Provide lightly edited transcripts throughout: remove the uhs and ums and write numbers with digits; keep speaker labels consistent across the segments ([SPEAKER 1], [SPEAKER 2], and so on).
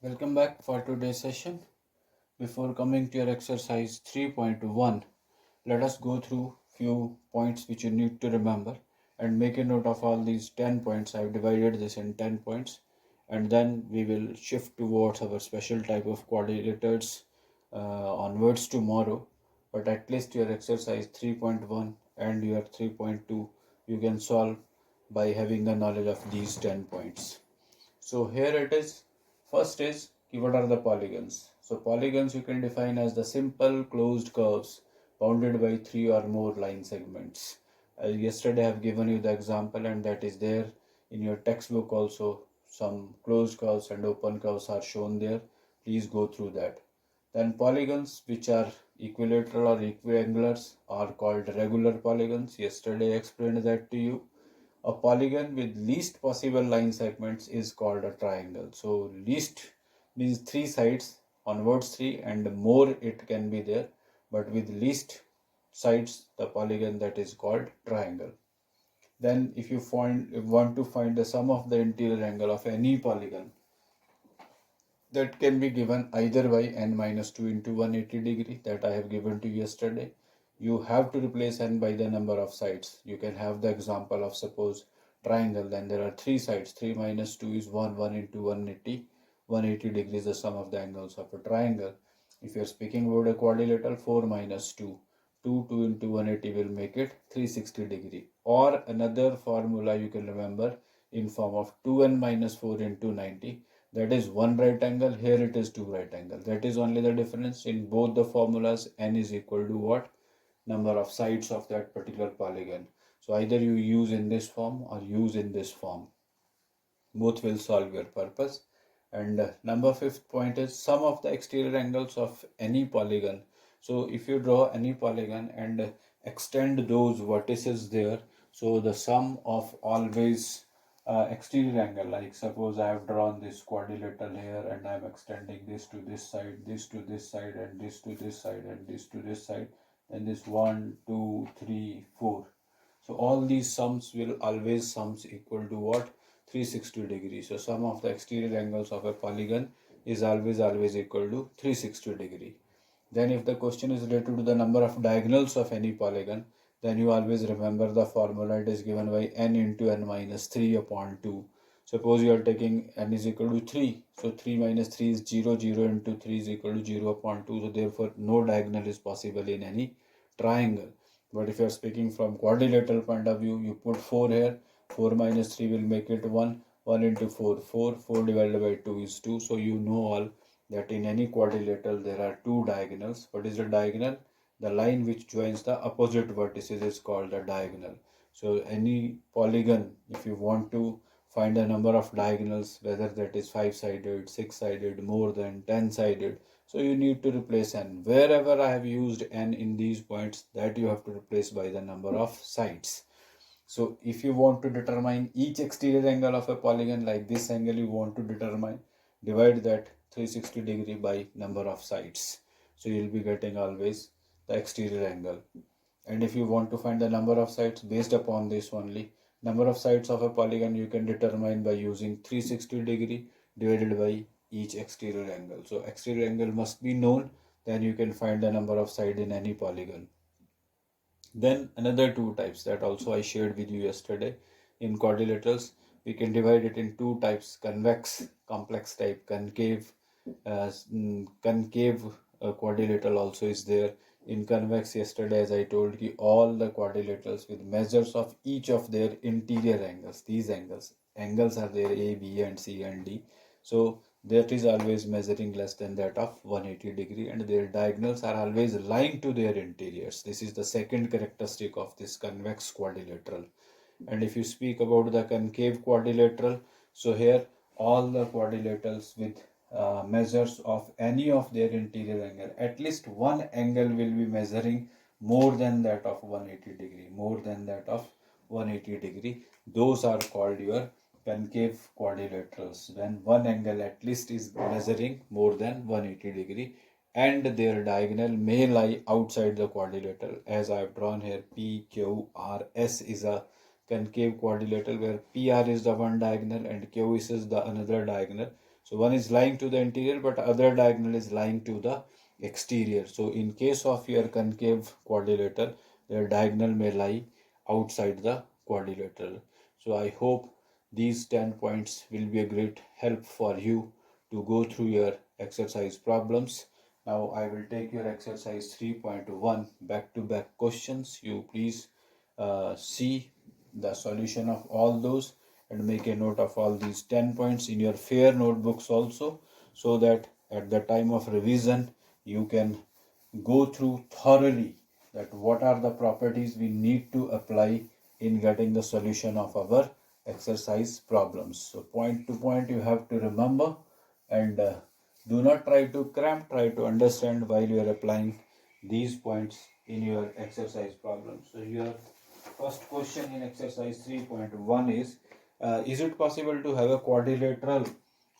[SPEAKER 1] Welcome back for today's session. Before coming to your exercise 3.1, let us go through few points which you need to remember and make a note of all these 10 points. I've divided this in 10 points and then we will shift towards our special type of quadrilaters onwards tomorrow. But at least your exercise 3.1 and your 3.2 you can solve by having the knowledge of these 10 points. So here it is. First is what are the polygons? So polygons you can define as the simple closed curves bounded by three or more line segments. Yesterday I have given you the example and that is there in your textbook also. Some closed curves and open curves are shown there. Please go through that. Then polygons which are equilateral or equiangulars are called regular polygons. Yesterday I explained that to you. A polygon with least possible line segments is called a triangle. So least means three sides, onwards three and more it can be there, but with least sides the polygon that is called triangle. Then if you want to find the sum of the interior angle of any polygon, that can be given either by n minus 2 into 180 degree that I have given to you yesterday. You have to replace n by the number of sides. You can have the example of suppose triangle, then there are three sides. 3 minus 2 is 1 into 180. 180 degrees is the sum of the angles of a triangle. If you are speaking about a quadrilateral, 4 minus 2. 2 into 180 will make it 360 degree. Or another formula you can remember in form of 2n minus 4 into 90. That is one right angle. Here it is two right angle. That is only the difference. In both the formulas, n is equal to what? Number of sides of that particular polygon. So either you use in this form or use in this form. Both will solve your purpose. And number fifth point is sum of the exterior angles of any polygon. So if you draw any polygon and extend those vertices there, so the sum of always exterior angle, like suppose I have drawn this quadrilateral here and I am extending this to this side, this to this side, and this to this side, and this to this side, and this 1, 2, 3, 4. So all these sums will always sums equal to what? 360 degrees. So sum of the exterior angles of a polygon is always equal to 360 degree. Then if the question is related to the number of diagonals of any polygon, then you always remember the formula. It is given by n into n minus 3 upon 2. Suppose you are taking n is equal to 3. So 3 minus 3 is 0. 0 into 3 is equal to 0 upon 2. So therefore no diagonal is possible in any triangle. But if you are speaking from quadrilateral point of view, you put 4 here. 4 minus 3 will make it 1. 1 into 4, 4. 4 divided by 2 is 2. So you know all that in any quadrilateral there are two diagonals. What is the diagonal? The line which joins the opposite vertices is called the diagonal. So any polygon, if you want to find the number of diagonals, whether that is 5-sided, 6-sided, more than 10-sided, so you need to replace n. Wherever I have used n in these points, that you have to replace by the number of sides. So if you want to determine each exterior angle of a polygon, like this angle you want to determine, divide that 360 degree by number of sides. So you will be getting always the exterior angle. And if you want to find the number of sides based upon this only, number of sides of a polygon you can determine by using 360 degree divided by each exterior angle. So exterior angle must be known, then you can find the number of side in any polygon. Then another two types that also I shared with you yesterday. In quadrilaterals, we can divide it in two types: convex, complex type, concave. Concave quadrilateral also is there. In convex, yesterday as I told you, all the quadrilaterals with measures of each of their interior angles. These angles are there, A, B and C and D. So that is always measuring less than that of 180 degree, and their diagonals are always lying to their interiors. This is the second characteristic of this convex quadrilateral. And if you speak about the concave quadrilateral, so here all the quadrilaterals with measures of any of their interior angle, at least one angle will be measuring more than that of 180 degree, more than that of 180 degree. Those are called your concave quadrilaterals, when one angle at least is measuring more than 180 degree and their diagonal may lie outside the quadrilateral. As I have drawn here, PQRS is a concave quadrilateral where PR is the one diagonal and Q is the another diagonal. So one is lying to the interior, but other diagonal is lying to the exterior. So in case of your concave quadrilateral, their diagonal may lie outside the quadrilateral. So I hope these 10 points will be a great help for you to go through your exercise problems. Now I will take your exercise 3.1 back-to-back questions. You please see the solution of all those and make a note of all these 10 points in your fair notebooks also, so that at the time of revision you can go through thoroughly that what are the properties we need to apply in getting the solution of our exercise problems. So point to point you have to remember, and do not try to cramp, try to understand while you are applying these points in your exercise problems. So your first question in exercise 3.1 is it possible to have a quadrilateral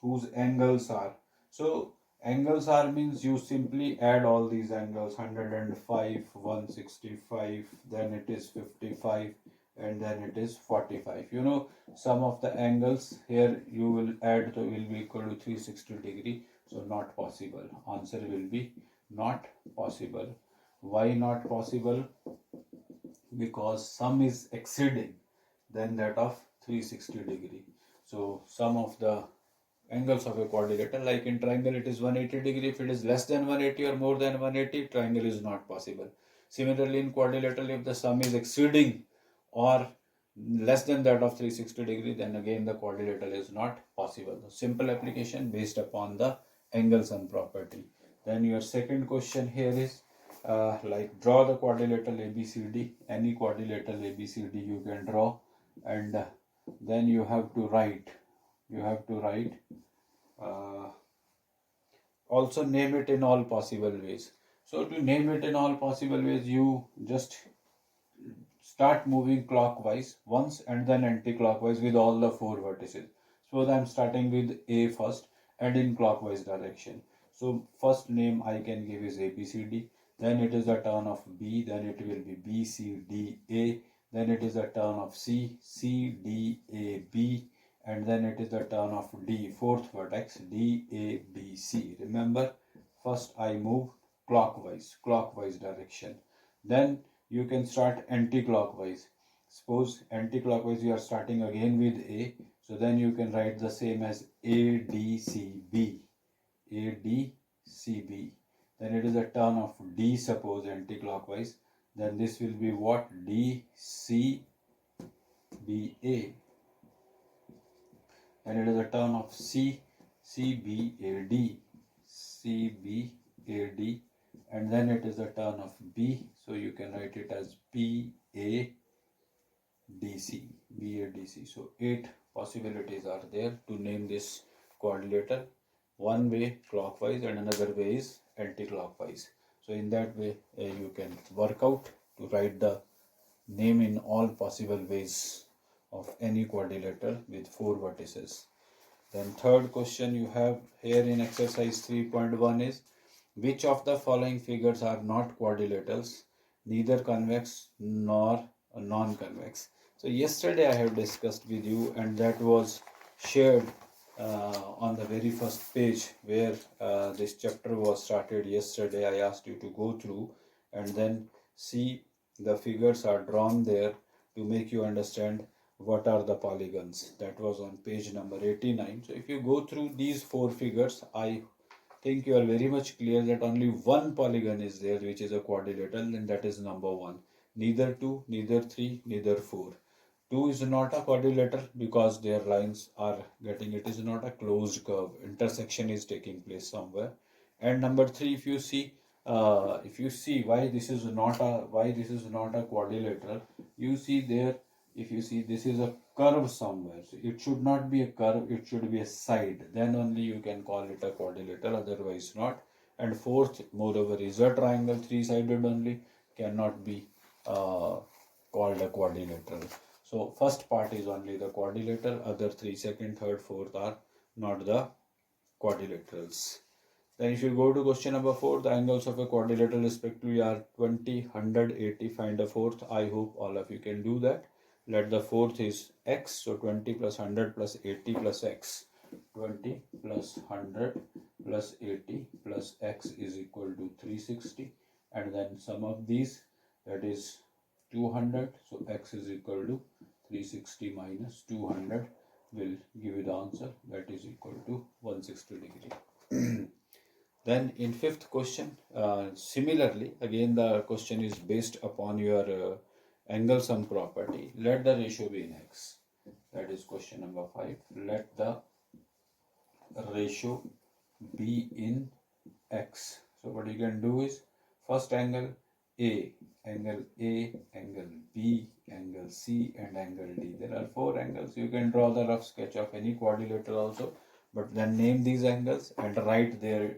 [SPEAKER 1] whose angles are? So angles are means you simply add all these angles, 105, 165, then it is 55, and then it is 45. You know, some of the angles here you will add to will be equal to 360 degree. So not possible. Answer will be not possible. Why not possible? Because sum is exceeding than that of 360 degree. So sum of the angles of a quadrilateral, like in triangle it is 180 degree. If it is less than 180 or more than 180, triangle is not possible. Similarly in quadrilateral, if the sum is exceeding or less than that of 360 degree, then again the quadrilateral is not possible. The simple application based upon the angle sum property. Then your second question here is like draw the quadrilateral ABCD. Any quadrilateral ABCD you can draw, and then you have to write uh, also name it in all possible ways. So to name it in all possible ways, you just start moving clockwise once and then anti-clockwise with all the four vertices. Suppose I am starting with A first and in clockwise direction. So first name I can give is ABCD, then it is the turn of B, then it will be BCDA, then it is the turn of C, CDAB, and then it is the turn of D, fourth vertex, DABC. Remember, first I move clockwise direction. Then you can start anti-clockwise. Suppose anti-clockwise you are starting again with A, so then you can write the same as ADCB. ADCB. Then it is a turn of D, suppose anti-clockwise. Then this will be what? DCBA. And it is a turn of C, CBAD, CBAD, and then it is a turn of B, so you can write it as BADC, BADC. So 8 possibilities are there to name this quadrilateral. One way clockwise and another way is anti-clockwise. So in that way you can work out to write the name in all possible ways of any quadrilateral with four vertices. Then third question you have here in exercise 3.1 is which of the following figures are not quadrilaterals, neither convex nor non-convex. So yesterday I have discussed with you, and that was shared on the very first page where this chapter was started yesterday. I asked you to go through and then see the figures are drawn there to make you understand what are the polygons. That was on page number 89. So if you go through these four figures, I think you are very much clear that only one polygon is there which is a quadrilateral, and that is number 1. Neither 2, neither 3, neither 4. 2 is not a quadrilateral because their lines are getting, it is not a closed curve, intersection is taking place somewhere. And number 3, if you see why this is not a quadrilateral, you see there, if you see this is a curve somewhere, so it should not be a curve, it should be a side, then only you can call it a quadrilateral, otherwise not. And fourth, moreover, is a triangle, three-sided only, cannot be called a quadrilateral. So first part is only the quadrilateral, other three, second, third, fourth are not the quadrilaterals. Then if you go to question number 4, the angles of a quadrilateral respectively are 20, 100, 80. Find the fourth. I hope all of you can do that. Let the fourth is x, so 20 plus 100 plus 80 plus x. 20 plus 100 plus 80 plus x is equal to 360, and then sum of these, that is 200. So x is equal to 360 minus 200 will give you the answer, that is equal to 160 degree. Then in fifth question, similarly, again the question is based upon your angle sum property. Let the ratio be in x. That is question number 5. Let the ratio be in x. So what you can do is, first angle A, angle A, angle B, angle C, and angle D. There are 4 angles. You can draw the rough sketch of any quadrilateral also, but then name these angles and write their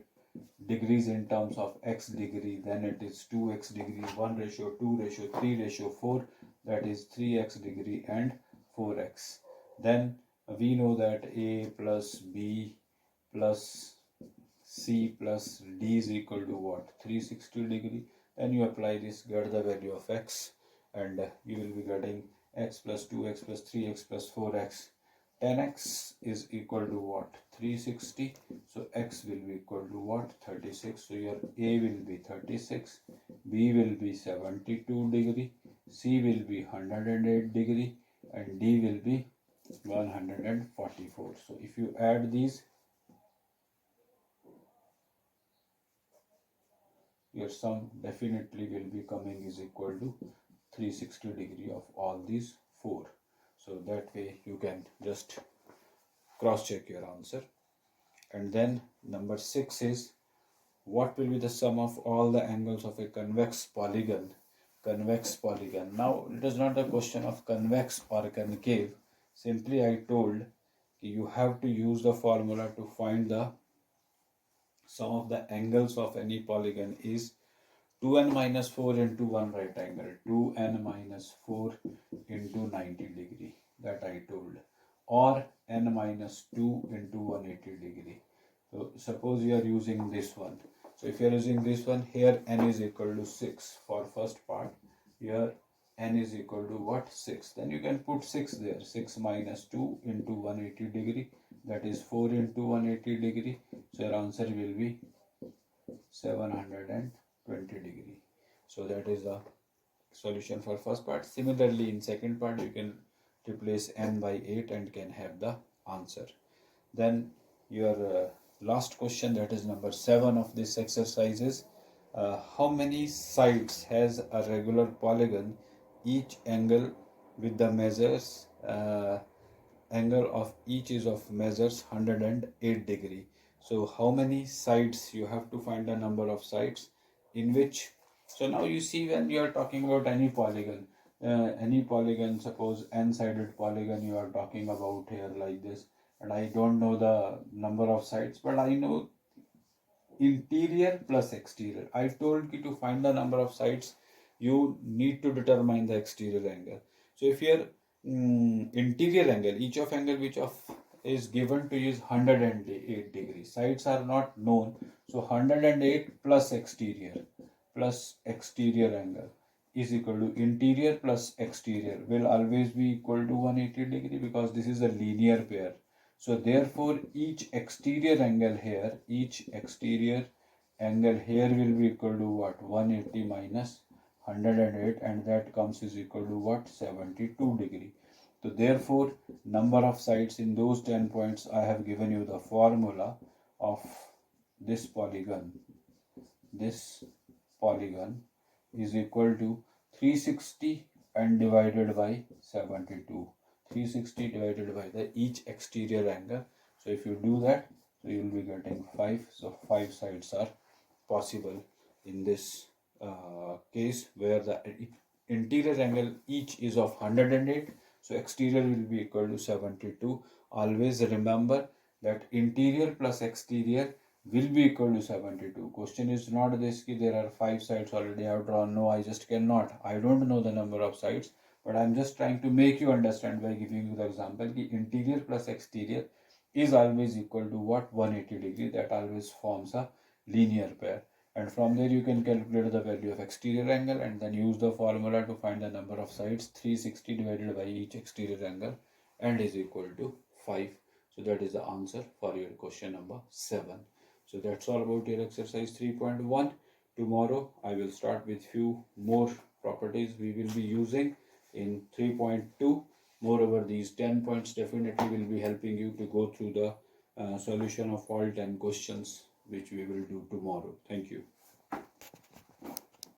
[SPEAKER 1] degrees in terms of x degree. Then it is 2x degree, 1 ratio, 2 ratio, 3 ratio, 4, that is 3x degree and 4x. Then we know that A plus B plus C plus D is equal to what? 360 degree. Then you apply this, get the value of x, and you will be getting x plus 2x plus 3x plus 4x. 10x is equal to what? 360. So x will be equal to what? 36. So your A will be 36, B will be 72 degree, C will be 108 degree, and D will be 144. So if you add these, your sum definitely will be coming is equal to 360 degree of all these 4. So that way you can just cross check your answer. And then number 6 is, what will be the sum of all the angles of a convex polygon? Convex polygon. Now it is not a question of convex or concave. Simply I told you have to use the formula to find the sum of the angles of any polygon is 2n minus 4 into 1 right angle, 2n minus 4 into 90 degree, that I told, or n minus 2 into 180 degree. So suppose you are using this one. So if you are using this one, here n is equal to 6 for first part, here n is equal to what? 6. Then you can put 6 there. 6 minus 2 into 180 degree, that is 4 into 180 degree. So your answer will be 720 degree. So that is the solution for first part. Similarly, in second part, you can replace n by 8 and can have the answer. Then your last question, that is number 7 of this exercise is, how many sides has a regular polygon? Each angle with the measures, angle of each is of measures 108 degree. So how many sides? You have to find the number of sides in which. So now you see, when you are talking about any polygon, suppose n-sided polygon you are talking about here like this, and I don't know the number of sides, but I know interior plus exterior. I told you to find the number of sides, you need to determine the exterior angle. So if your interior angle, each of angle which of is given to you is 108 degrees. Sides are not known, so 108 plus exterior angle is equal to interior plus exterior will always be equal to 180 degree, because this is a linear pair. So therefore each exterior angle here will be equal to what? 180 minus 108, and that comes is equal to what? 72 degree. So therefore number of sides in those 10 points, I have given you the formula of this polygon. This polygon is equal to 360 and divided by 72. 360 divided by the each exterior angle. So if you do that, so you will be getting 5. So 5 sides are possible in this case, where the interior angle each is of 108. So exterior will be equal to 72. Always remember that interior plus exterior will be equal to 72. Question is not this ki there are 5 sides already I have drawn. No, I just cannot. I don't know the number of sides, but I am just trying to make you understand by giving you the example ki interior plus exterior is always equal to what? 180 degree. That always forms a linear pair. And from there you can calculate the value of exterior angle and then use the formula to find the number of sides. 360 divided by each exterior angle and is equal to 5. So that is the answer for your question number 7. So that's all about your exercise 3.1. Tomorrow I will start with few more properties we will be using in 3.2. Moreover, these 10 points definitely will be helping you to go through the solution of all 10 questions which we will do tomorrow. Thank you.